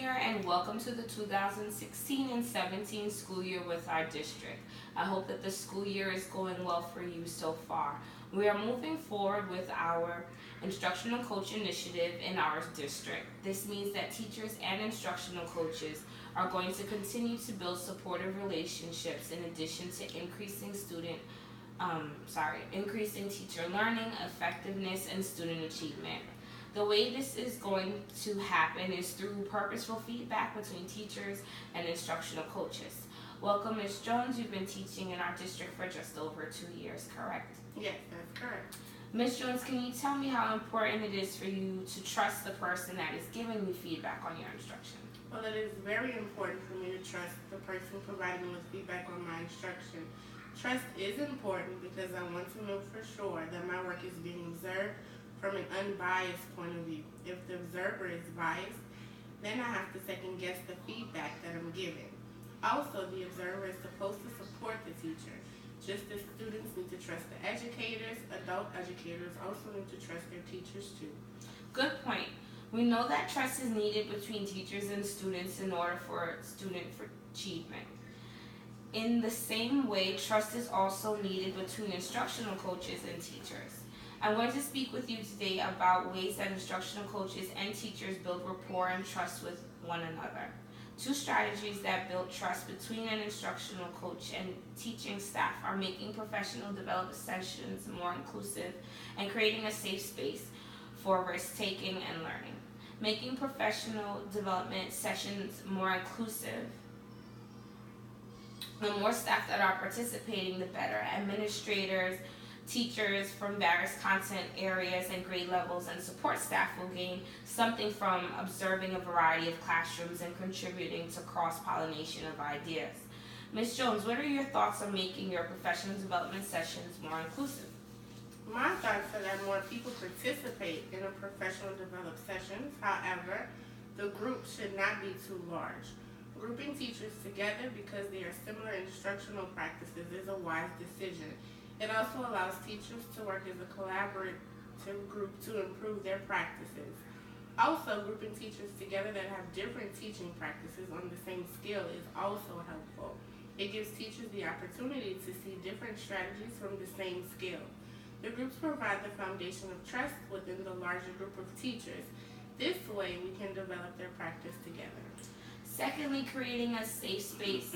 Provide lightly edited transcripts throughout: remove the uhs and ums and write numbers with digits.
here and welcome to the 2016 and 17 school year with our district. I hope that the school year is going well for you so far. We are moving forward with our instructional coach initiative in our district. This means that teachers and instructional coaches are going to continue to build supportive relationships in addition to increasing teacher learning, effectiveness, and student achievement. The way this is going to happen is through purposeful feedback between teachers and instructional coaches. Welcome, Ms. Jones. You've been teaching in our district for just over 2 years, correct? Yes, that's correct. Ms. Jones, can you tell me how important it is for you to trust the person that is giving you feedback on your instruction? Well, it is very important for me to trust the person providing me with feedback on my instruction. Trust is important because I want to know for sure that my work is being observed from an unbiased point of view. If the observer is biased, then I have to second guess the feedback that I'm giving. Also, the observer is supposed to support the teacher. Just as students need to trust the educators, adult educators also need to trust their teachers too. Good point. We know that trust is needed between teachers and students in order for student achievement. In the same way, trust is also needed between instructional coaches and teachers. I'm going to speak with you today about ways that instructional coaches and teachers build rapport and trust with one another. 2 strategies that build trust between an instructional coach and teaching staff are making professional development sessions more inclusive and creating a safe space for risk-taking and learning. Making professional development sessions more inclusive. The more staff that are participating, the better. Administrators, teachers from various content areas and grade levels and support staff will gain something from observing a variety of classrooms and contributing to cross-pollination of ideas. Ms. Jones, what are your thoughts on making your professional development sessions more inclusive? My thoughts are that more people participate in a professional development sessions. However, the group should not be too large. Grouping teachers together because they are similar instructional practices is a wise decision. It also allows teachers to work as a collaborative group to improve their practices. Also, grouping teachers together that have different teaching practices on the same skill is also helpful. It gives teachers the opportunity to see different strategies from the same skill. The groups provide the foundation of trust within the larger group of teachers. This way, we can develop their practice together. Secondly, creating a safe space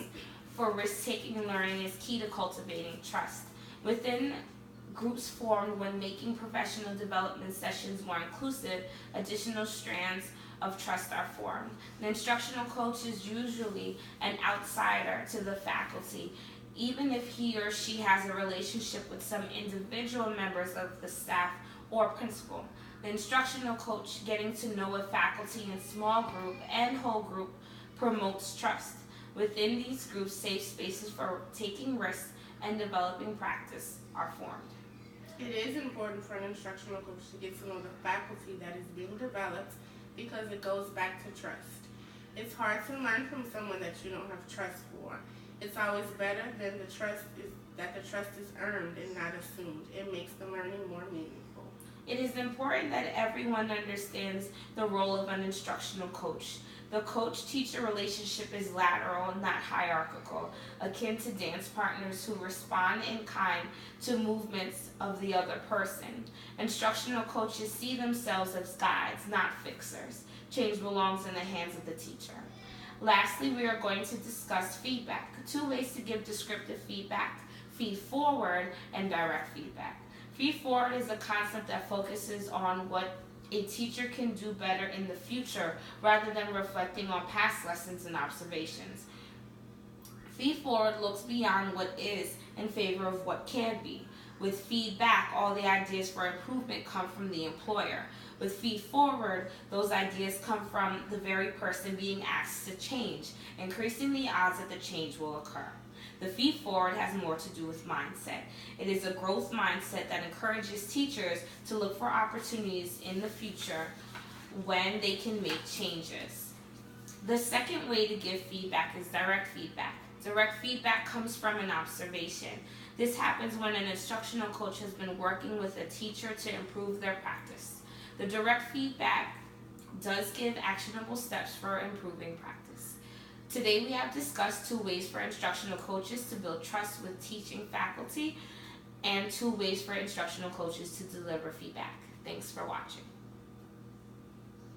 for risk-taking and learning is key to cultivating trust. Within groups formed when making professional development sessions more inclusive, additional strands of trust are formed. The instructional coach is usually an outsider to the faculty, even if he or she has a relationship with some individual members of the staff or principal. The instructional coach getting to know a faculty in small group and whole group promotes trust. Within these groups, safe spaces for taking risks and developing practice are formed. It is important for an instructional coach to get to know the faculty that is being developed because it goes back to trust. It's hard to learn from someone that you don't have trust for. It's always better than the trust is earned and not assumed. It makes the learning more meaningful. It is important that everyone understands the role of an instructional coach. The coach-teacher relationship is lateral, not hierarchical, akin to dance partners who respond in kind to movements of the other person. Instructional coaches see themselves as guides, not fixers. Change belongs in the hands of the teacher. Lastly, we are going to discuss feedback. 2 ways to give descriptive feedback: feed-forward and direct feedback. Feed-forward is a concept that focuses on what a teacher can do better in the future rather than reflecting on past lessons and observations. Feed-forward looks beyond what is in favor of what can be. With feedback, all the ideas for improvement come from the employer. With feed-forward, those ideas come from the very person being asked to change, increasing the odds that the change will occur. The feed-forward has more to do with mindset. It is a growth mindset that encourages teachers to look for opportunities in the future when they can make changes. The second way to give feedback is direct feedback. Direct feedback comes from an observation. This happens when an instructional coach has been working with a teacher to improve their practice. The direct feedback does give actionable steps for improving practice. Today we have discussed 2 ways for instructional coaches to build trust with teaching faculty and 2 ways for instructional coaches to deliver feedback. Thanks for watching.